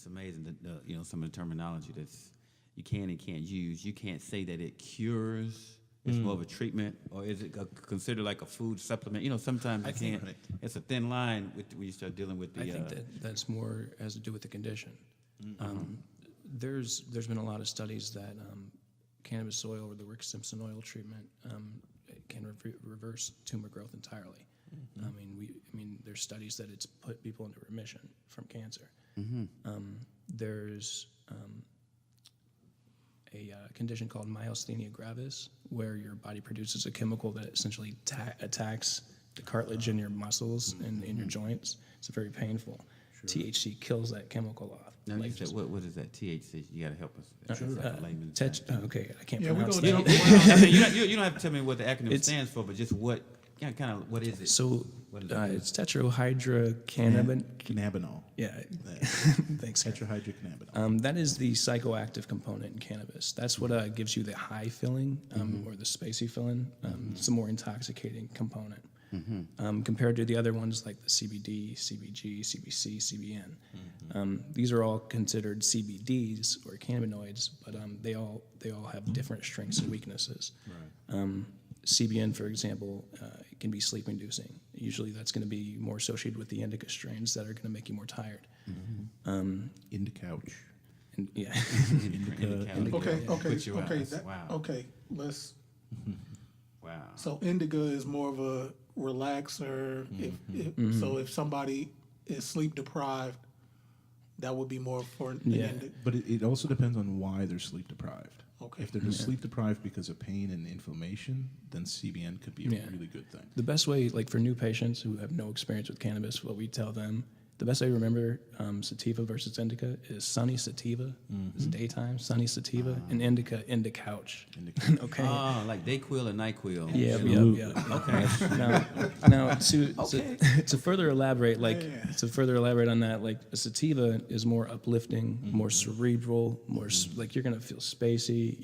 it's amazing that some of the terminology that's you can and can't use. You can't say that it cures. It's more of a treatment, or is it considered like a food supplement? Sometimes you can't. Right. It's a thin line when you start dealing with the. I think that's more has to do with the condition. Mm-hmm. There's been a lot of studies that cannabis oil or the Rick Simpson oil treatment can reverse tumor growth entirely. Mm-hmm. I mean, there's studies that it's put people into remission from cancer. Mm-hmm. There's a condition called myasthenia gravis, where your body produces a chemical that essentially attacks the cartilage in your muscles and in your joints. It's very painful. Sure. THC kills that chemical off. Now, you said, what is that THC? You got to help us. Sure. Okay, I can't we're pronounce going that. You don't have to tell me what the acronym stands for, but just what what is it? So it's tetrahydrocannabinol. Cannabinol. Yeah, thanks. Tetrahydrocannabinol. That is the psychoactive component in cannabis. That's what gives you the high feeling or the spacey feeling. It's a more intoxicating component compared to the other ones like the CBD, CBG, CBC, CBN. These are all considered CBDs or cannabinoids, but they all have different strengths and weaknesses. Right. CBN, for example, can be sleep-inducing. Usually that's going to be more associated with the indica strains that are going to make you more tired. Indica couch. Yeah. Indica. Okay. Wow. Okay, let's... Wow. So indica is more of a relaxer. So if somebody is sleep-deprived, that would be more for an indica. But it also depends on why they're sleep-deprived. Okay. If they're just sleep deprived because of pain and inflammation, then CBN could be a really good thing. The best way, like for new patients who have no experience with cannabis, what we tell them, the best way to remember sativa versus indica is sunny sativa is daytime, sunny sativa, and indica couch. Okay. Like Dayquil and NyQuil. Yeah. Okay. Now to further elaborate, on that, like a sativa is more uplifting, more cerebral, more like you're gonna feel spacey,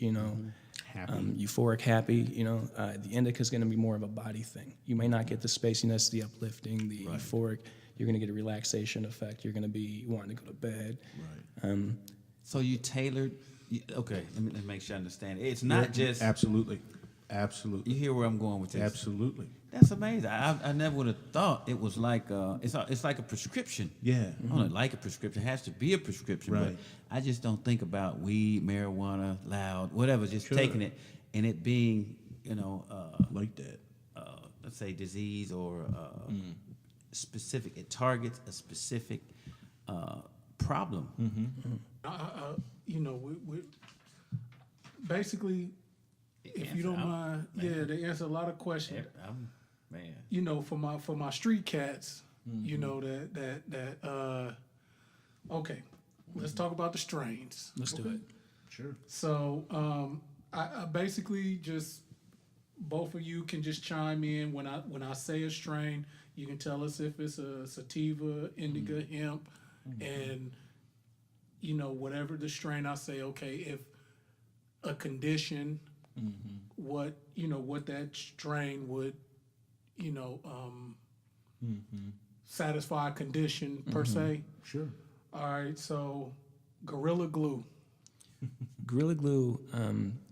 Happy. Euphoric, happy. The indica is gonna be more of a body thing. You may not get the spaciness, the uplifting, the euphoric. You're going to get a relaxation effect. You're going to be wanting to go to bed. Right. So you tailored. Okay, let me make sure I understand. It's not just absolutely. You hear where I'm going with this? Absolutely. That's amazing. I never would have thought it was like it's like a prescription. Yeah. I don't like a prescription. It has to be a prescription. Right. But I just don't think about weed, marijuana, loud, whatever. Just taking it and it being like that. Let's say disease or. Specific, it targets a specific problem. We basically, if you don't mind, they answer a lot of questions. For my street cats, okay, let's talk about the strains. Let's do it. Sure. So I basically just both of you can just chime in when I say a strain. You can tell us if it's a sativa, indica hemp, and whatever the strain I say. Okay, if a condition, what that strain would, satisfy a condition per se. Sure. All right, so Gorilla Glue. Gorilla Glue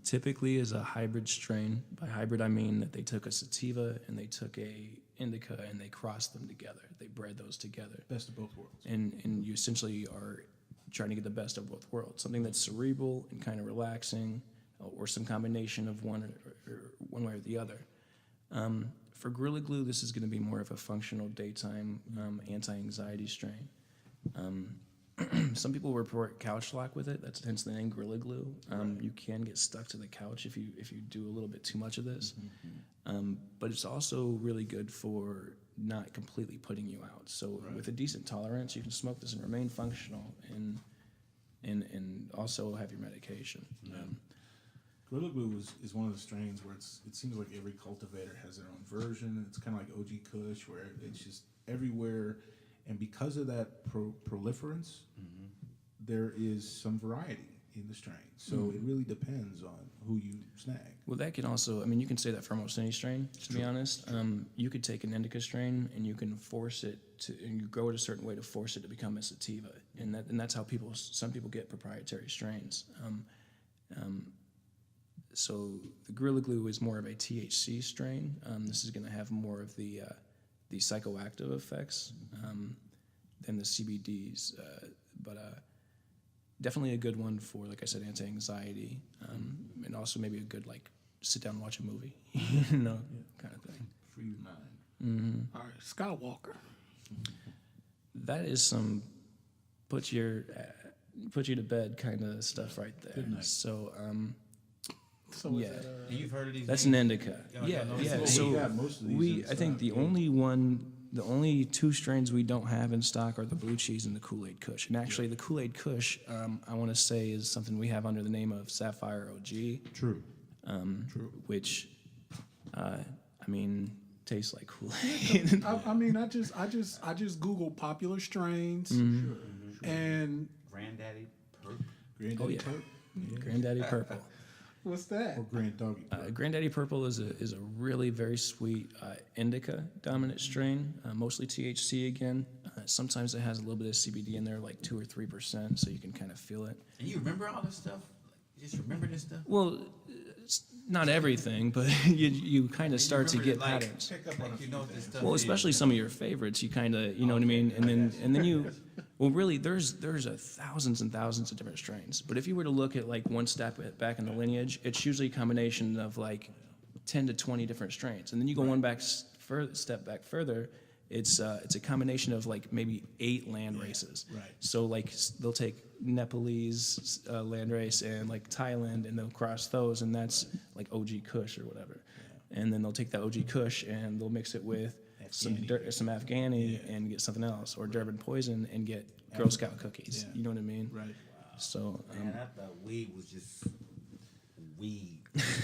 typically is a hybrid strain. By hybrid, I mean that they took a sativa and they took a indica and they crossed them together. They bred those together. Best of both worlds. And you essentially are trying to get the best of both worlds. Something that's cerebral and kind of relaxing, or some combination of one or one way or the other. For Gorilla Glue, this is going to be more of a functional daytime anti-anxiety strain. Some people report couch lock with it. That's hence the name Gorilla Glue. You can get stuck to the couch if you do a little bit too much of this. But it's also really good for not completely putting you out. So with a decent tolerance, you can smoke this and remain functional and also have your medication. Gorilla Glue is one of the strains where it seems like every cultivator has their own version. It's kind of like OG Kush, where it's just everywhere. And because of that proliferance, there is some variety in the strains. So it really depends on who you snag. Well, that can also, I mean, you can say that for almost any strain, to be honest. You could take an indica strain and you can force it to, and you grow it a certain way to force it to become a sativa. And that's how some people get proprietary strains. So the Gorilla Glue is more of a THC strain. This is going to have more of the psychoactive effects than the CBDs. But definitely a good one for, like I said, anti-anxiety, and also maybe a good, like, sit down and watch a movie, kind of thing. Free your mind. Mm-hmm. All right, Skywalker. That is some put you to bed kind of stuff right there. Good night. So, So yeah. is that, And you've heard of these? That's names? an indica. Yeah. Well, So we got most of these in I think stock. the only two strains we don't have in stock are the blue cheese and the Kool-Aid Kush. And actually, the Kool-Aid Kush, I want to say, is something we have under the name of Sapphire OG. True. Which, I mean, tastes like Kool-Aid. I mean, I just Googled popular strains, and Granddaddy Perp. Granddaddy Oh, yeah. Perp? Granddaddy Purple. what's that? Or Grand Doggy Perp? Granddaddy Purple is a really very sweet indica dominant strain, mostly THC again. Sometimes it has a little bit of CBD in there, like 2 or 3%, so you can kind of feel it. And you remember all this stuff? You just remember this stuff? Well, it's not everything, but you kind of start to get Like, patterns. Pick up on a you few know what this things. stuff Well, is. especially some of your favorites, you kind of, you know what I mean, and then you, well, really, there's thousands and thousands of different strains. But if you were to look at like one step back in the lineage, it's usually a combination of like 10 to 20 different strains, and then you go one step back further. It's a combination of like maybe 8 land races. right. So like they'll take Nepalese land race and like Thailand, and they'll cross those, and that's like OG Kush or whatever. And then they'll take that OG Kush and they'll mix it with some Afghani and get something else, or Durban Poison and get Girl Scout cookies. Yeah. You know what I mean? Right. So Man, I thought weed was just weed.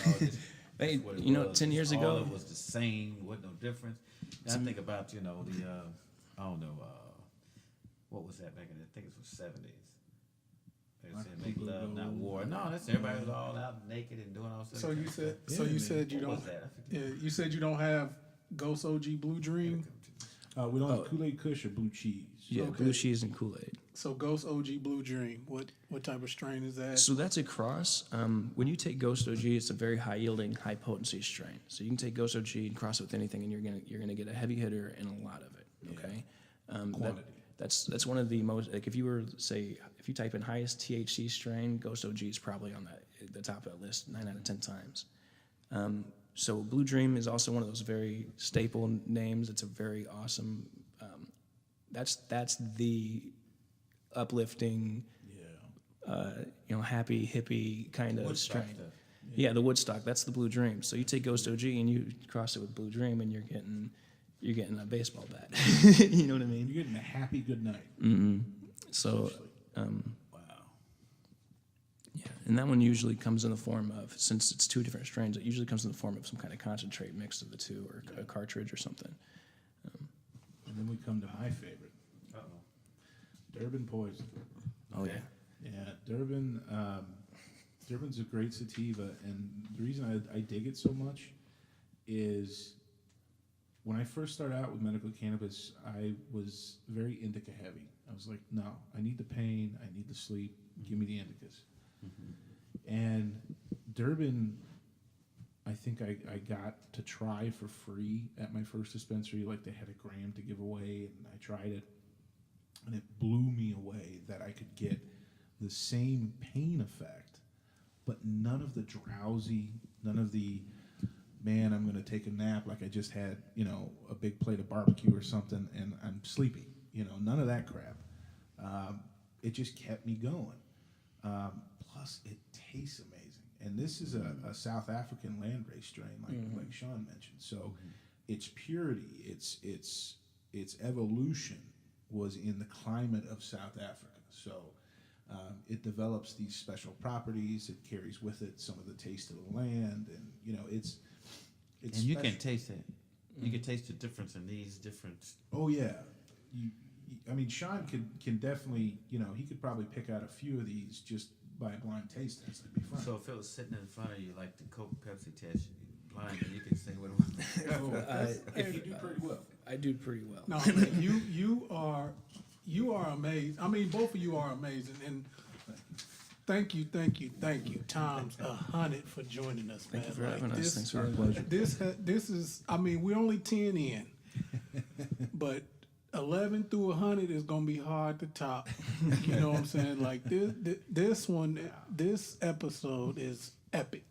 All this- Hey, that's what it you know, was. 10 years All ago- it was the same, wasn't no difference. And I think about, the, I don't know, what was that back in, I think it was 70s. They were saying make love, not war. No, that's everybody was all out naked and doing all sorts So of you stuff. said, Yeah, man. said you What don't, was that? I forget. you said you don't have Ghost OG Blue Dream. We don't have Kool-Aid Kush or blue cheese. yeah, Okay. blue cheese and Kool-Aid. So Ghost OG Blue Dream. What type of strain is that? So that's a cross. When you take Ghost OG, it's a very high yielding, high potency strain. So you can take Ghost OG and cross it with anything, and you're gonna get a heavy hitter and a lot of it. Okay. Quantity. That's one of the most, like, if you type in highest THC strain, Ghost OG is probably on the top of that list 9 out of 10 times. So Blue Dream is also one of those very staple names. It's a very awesome. That's the uplifting, happy hippie kind of Woodstock strain. stuff. Yeah, the Woodstock. That's the Blue Dream. So you take Ghost OG and you cross it with Blue Dream, and you're getting a baseball bat. You know what I mean? You're getting a happy good night. So, Wow. yeah, and that one usually comes in the form of, since it's 2 different strains, it usually comes in the form of some kind of concentrate mix of the 2, or a cartridge or something. And then we come to my favorite, Uh-oh. Durban Poison. Oh, yeah. Yeah, Durban's a great sativa, and the reason I dig it so much is when I first started out with medical cannabis, I was very indica heavy. I was like, no, I need the pain, I need the sleep, give me the indicas. And Durban, I think I got to try for free at my first dispensary. Like, they had a gram to give away, and I tried it, and it blew me away that I could get the same pain effect, but none of the drowsy, none of the, man, I'm going to take a nap like I just had, a big plate of barbecue or something and I'm sleepy, none of that crap. It just kept me going. Plus, it tastes amazing. And this is a South African landrace strain, like Sean mentioned. So its purity, its evolution was in the climate of South Africa. So it develops these special properties. It carries with it some of the taste of the land, and it's And you can special. taste it. You can taste the difference in these different. Oh yeah, I mean, Sean can definitely, he could probably pick out a few of these just by a blind taste test, I'd be fine. So if it was sitting in front of you, like the Coke Pepsi test, blind, and you can say what it was. If you do pretty well. I do pretty well. No, you are amazing. I mean, both of you are amazing, and thank you times 100 for joining us, man. Thank you for having us. Thanks for Our having us. pleasure. This is. I mean, we're only 10 in, but 11 through 100 is gonna be hard to top. You know what I'm saying? Like this one, this episode is epic.